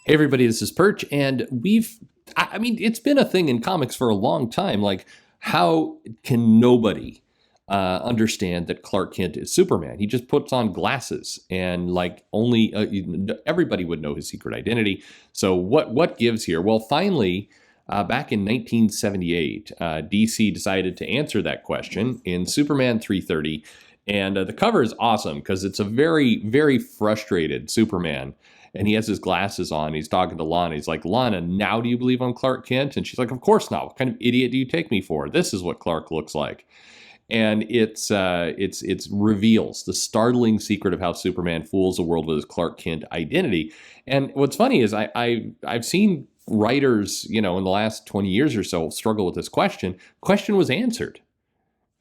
Hey everybody, this is Perch, and I mean, it's been a thing in comics for a long time. Like, how can nobody understand that Clark Kent is Superman? He just puts on glasses, and like only everybody would know his secret identity. So what gives here? Well, finally, back in 1978, DC decided to answer that question in Superman 330, and the cover is awesome because it's a very frustrated Superman, and he has his glasses on. He's talking to Lana. He's like, Lana, now do you believe I'm Clark Kent? And she's like, of course not. What kind of idiot do you take me for? This is what Clark looks like. And it's reveals the startling secret of how Superman fools the world with his Clark Kent identity. And what's funny is I've seen writers, in the last 20 years or so struggle with this question. Question was answered.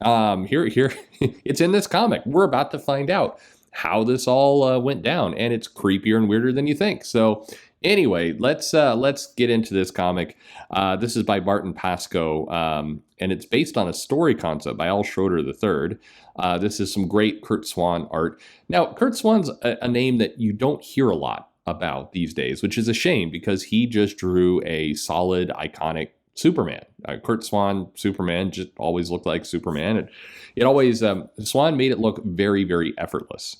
Here, it's in this comic. We're about to find out how this all went down, and it's creepier and weirder than you think. So anyway, let's get into this comic. This is by Barton Pascoe, and it's based on a story concept by Al Schroeder III. This is some great Curt Swan art. Now, Curt Swan's a name that you don't hear a lot about these days, which is a shame because he just drew a solid, iconic Superman. Curt Swan Superman just always looked like Superman, and it always Swan made it look very effortless.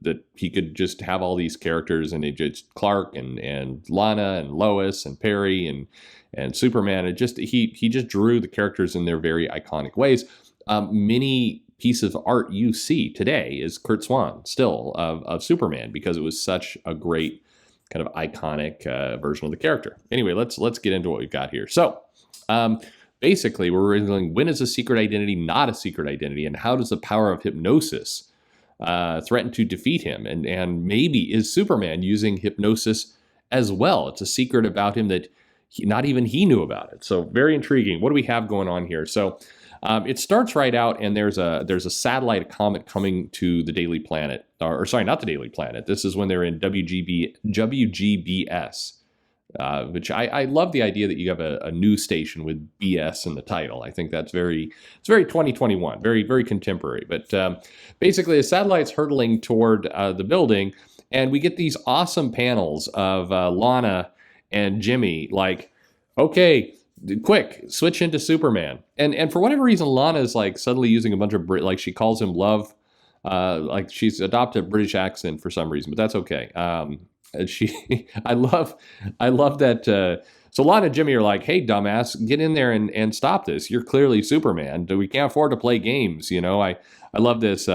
That he could just have all these characters, and it just Clark and Lana and Lois and Perry and Superman. It just he just drew the characters in their very iconic ways. Many piece of art you see today is Curt Swan still of Superman because it was such a great kind of iconic version of the character. Anyway, let's get into what we've got here. So basically, we're revealing when is a secret identity not a secret identity, and how does the power of hypnosis threaten to defeat him? And maybe is Superman using hypnosis as well? It's a secret about him that not even he knew about it. So very intriguing. What do we have going on here? So it starts right out, and there's a satellite comet coming to the Daily Planet, or sorry, not the Daily Planet. This is when they're in WGBS. Which I love the idea that you have a news station with BS in the title. I think it's very 2021, very contemporary. But basically, a satellite's hurtling toward the building, and we get these awesome panels of Lana and Jimmy like, okay, quick, switch into Superman. And for whatever reason, Lana is like suddenly using a bunch of like she calls him love, like she's adopted a British accent for some reason, but that's okay. I love that. So Lana and Jimmy are like, hey, dumbass, get in there and stop this. You're clearly Superman. We can't afford to play games. I love this.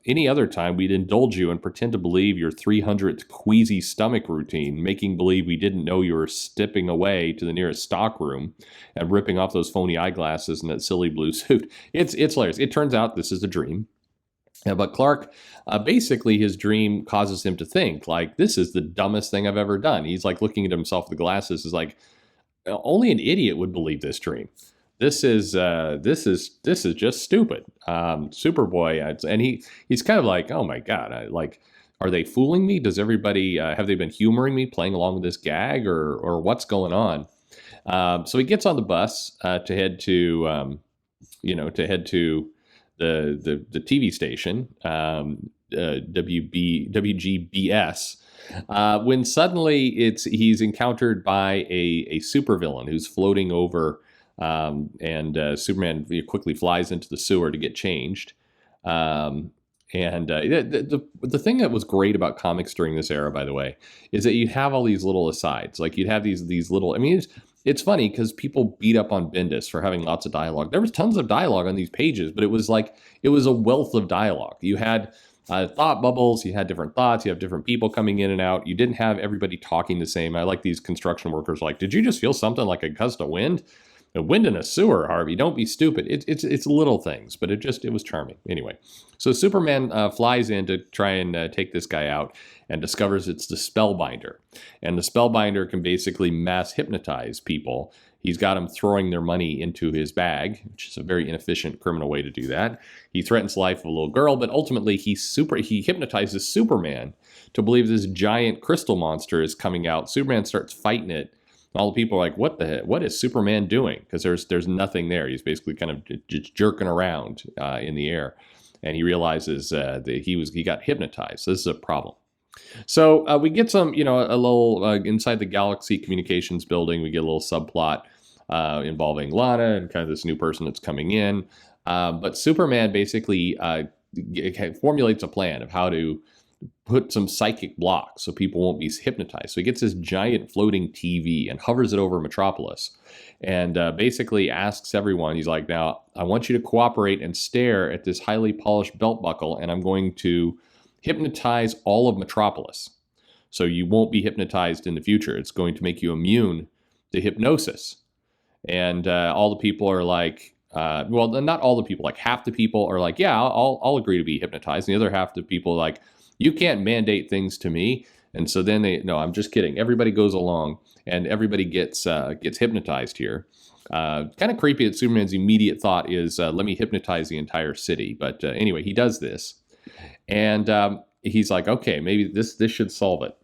Any other time we'd indulge you and pretend to believe your 300th queasy stomach routine, making believe we didn't know you were stepping away to the nearest stock room and ripping off those phony eyeglasses and that silly blue suit. It's hilarious. It turns out this is a dream. But Clark, basically his dream causes him to think like, this is the dumbest thing I've ever done. He's like looking at himself with the glasses, is like, only an idiot would believe this dream. This is just stupid. Superboy, and he's kind of like, oh my God, are they fooling me? Does everybody have they been humoring me, playing along with this gag, or what's going on? So he gets on the bus to head to the TV station, WGBS, when suddenly he's encountered by a supervillain who's floating over, and Superman quickly flies into the sewer to get changed. The thing that was great about comics during this era, by the way, is that you have all these little asides. Like you'd have these little. I mean, it's funny because people beat up on Bendis for having lots of dialogue. There was tons of dialogue on these pages, but it was a wealth of dialogue. You had thought bubbles, you had different thoughts, you have different people coming in and out. You didn't have everybody talking the same. I like these construction workers like, did you just feel something like a gust of wind? A wind in a sewer, Harvey. Don't be stupid. It's little things, but it was charming. Anyway, so Superman flies in to try and take this guy out, and discovers it's the Spellbinder, and the Spellbinder can basically mass hypnotize people. He's got them throwing their money into his bag, which is a very inefficient criminal way to do that. He threatens the life of a little girl, but ultimately he hypnotizes Superman to believe this giant crystal monster is coming out. Superman starts fighting it. All the people are like, what is Superman doing? Because there's nothing there. He's basically kind of just jerking around in the air. And he realizes that he got hypnotized. So this is a problem. So we get some, a little inside the Galaxy Communications building. We get a little subplot involving Lana and kind of this new person that's coming in. But Superman basically formulates a plan of how to put some psychic blocks so people won't be hypnotized. So he gets this giant floating TV and hovers it over Metropolis and basically asks everyone, he's like, now, I want you to cooperate and stare at this highly polished belt buckle, and I'm going to hypnotize all of Metropolis. So you won't be hypnotized in the future. It's going to make you immune to hypnosis. And all the people are like, well, not all the people, like half the people are like, yeah, I'll agree to be hypnotized. And the other half the people are like, you can't mandate things to me. And so then no, I'm just kidding. Everybody goes along and everybody gets hypnotized here. Kind of creepy that Superman's immediate thought is, let me hypnotize the entire city. But anyway, he does this. And he's like, okay, maybe this should solve it.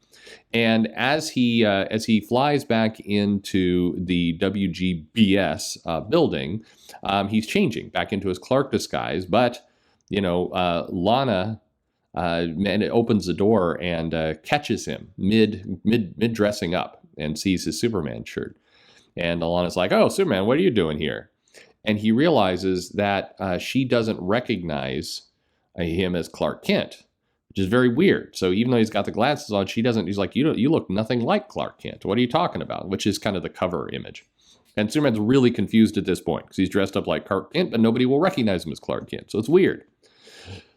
And as he flies back into the WGBS building, he's changing back into his Clark disguise. But Lana and it opens the door and catches him mid dressing up and sees his Superman shirt. And Lana's like, "Oh, Superman, what are you doing here?" And he realizes that she doesn't recognize him as Clark Kent, which is very weird. So even though he's got the glasses on, she doesn't. He's like, you look nothing like Clark Kent. What are you talking about? Which is kind of the cover image. And Superman's really confused at this point because he's dressed up like Clark Kent, but nobody will recognize him as Clark Kent. So it's weird.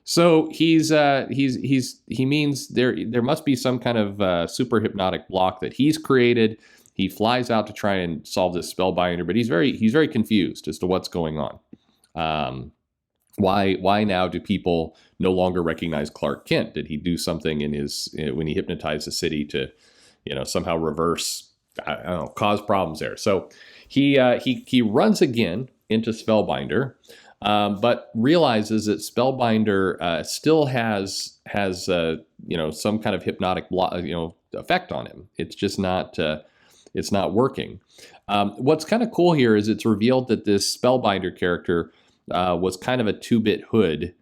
So he means there must be some kind of super hypnotic block that he's created. He flies out to try and solve this spellbinder, but he's very confused as to what's going on. Why now do people no longer recognize Clark Kent? Did he do something in his when he hypnotized the city to, somehow reverse, I don't know, cause problems there? So he runs again into Spellbinder, but realizes that Spellbinder still has some kind of hypnotic effect on him. It's just not it's not working. What's kind of cool here is it's revealed that this Spellbinder character was kind of a two-bit hood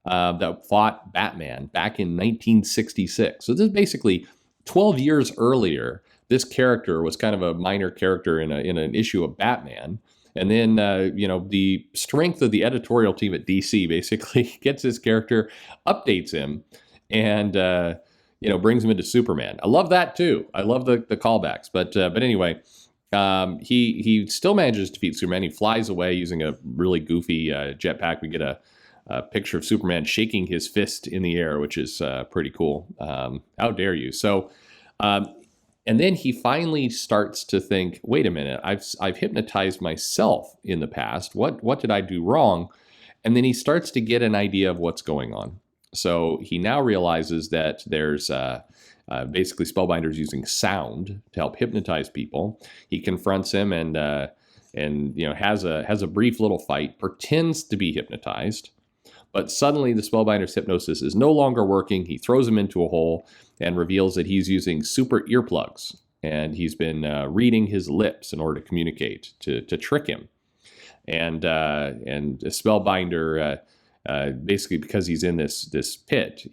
that fought Batman back in 1966. So this is basically 12 years earlier. This character was kind of a minor character in an issue of Batman. And then, the strength of the editorial team at DC basically gets this character, updates him, and, brings him into Superman. I love that too. I love the callbacks. But anyway, he still manages to defeat Superman. He flies away using a really goofy jetpack. We get a picture of Superman shaking his fist in the air, which is pretty cool. How dare you? So, and then he finally starts to think, wait a minute, I've hypnotized myself in the past. What did I do wrong? And then he starts to get an idea of what's going on. So he now realizes that there's basically Spellbinder's using sound to help hypnotize people. He confronts him and has a brief little fight, pretends to be hypnotized, but suddenly the Spellbinder's hypnosis is no longer working. He throws him into a hole and reveals that he's using super earplugs, and he's been reading his lips in order to communicate to trick him. And Spellbinder. Basically, because he's in this pit,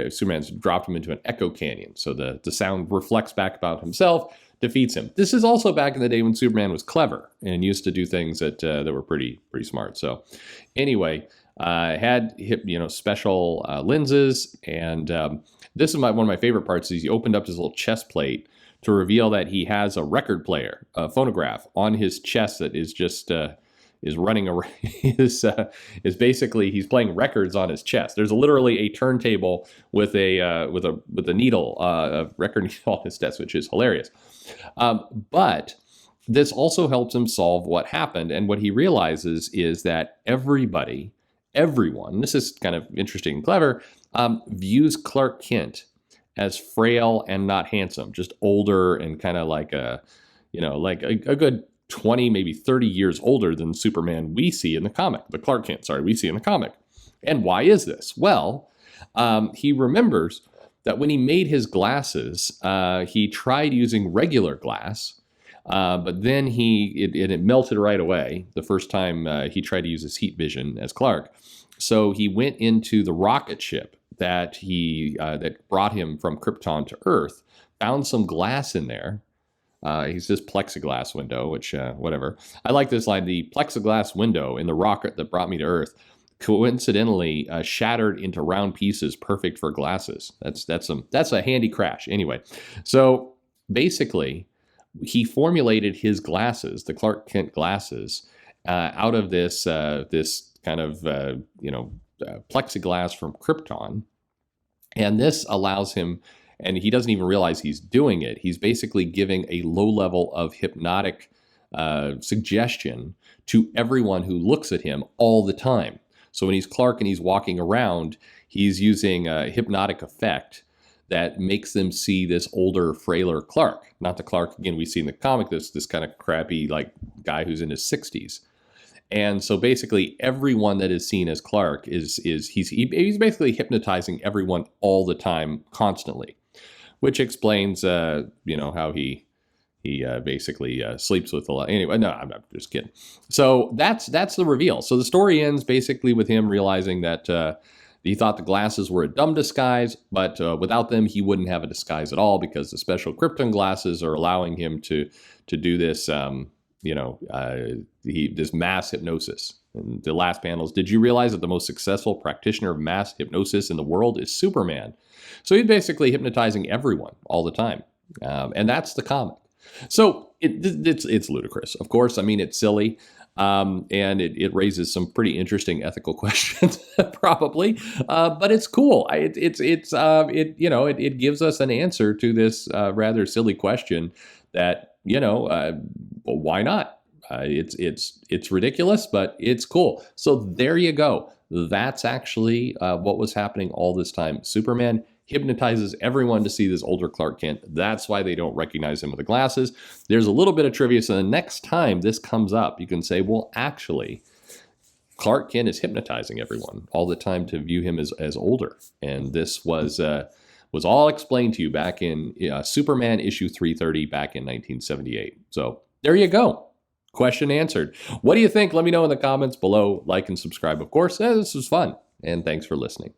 Superman's dropped him into an echo canyon. So the sound reflects back about himself, defeats him. This is also back in the day when Superman was clever and used to do things that were pretty smart. So anyway, had special lenses, and this is one of my favorite parts. Is he opened up his little chest plate to reveal that he has a record player, a phonograph on his chest that is just is running around. Is basically he's playing records on his chest. There's literally a turntable with a needle, a record needle on his chest, which is hilarious. But this also helps him solve what happened, and what he realizes is that everyone, this is kind of interesting and clever, views Clark Kent as frail and not handsome, just older and kind of like a good 20, maybe 30 years older than Superman we see in the comic, the Clark Kent, we see in the comic. And why is this? Well, he remembers that when he made his glasses, he tried using regular glass, but then it melted right away the first time he tried to use his heat vision as Clark. So he went into the rocket ship that that brought him from Krypton to Earth found some glass in there. He's this plexiglass window, which whatever. I like this line: the plexiglass window in the rocket that brought me to Earth coincidentally shattered into round pieces, perfect for glasses. That's a handy crash. Anyway, so basically, he formulated his glasses, the Clark Kent glasses, out of this kind of plexiglass from Krypton, and this allows him. And he doesn't even realize he's doing it. He's basically giving a low level of hypnotic suggestion to everyone who looks at him all the time. So when he's Clark and he's walking around, he's using a hypnotic effect that makes them see this older, frailer Clark. Not the Clark, again, we see in the comic, this kind of crappy like guy who's in his 60s. And so basically everyone that is seen as Clark he's basically hypnotizing everyone all the time, constantly. Which explains, how he basically sleeps with a lot. Anyway, no, I'm just kidding. So that's the reveal. So the story ends basically with him realizing that he thought the glasses were a dumb disguise, but without them he wouldn't have a disguise at all, because the special Krypton glasses are allowing him to do this, this mass hypnosis. And the last panel is, did you realize that the most successful practitioner of mass hypnosis in the world is Superman? So he's basically hypnotizing everyone all the time. And that's the comic. So it's ludicrous. Of course, I mean, it's silly. And it raises some pretty interesting ethical questions, probably. But it's cool. It gives us an answer to this rather silly question that, why not? It's ridiculous, but it's cool. So there you go. That's actually what was happening all this time. Superman hypnotizes everyone to see this older Clark Kent. That's why they don't recognize him with the glasses. There's a little bit of trivia. So the next time this comes up, you can say, well, actually, Clark Kent is hypnotizing everyone all the time to view him as older. And this was all explained to you back in Superman issue 330 back in 1978. So there you go. Question answered. What do you think? Let me know in the comments below. Like and subscribe, of course. This was fun. And thanks for listening.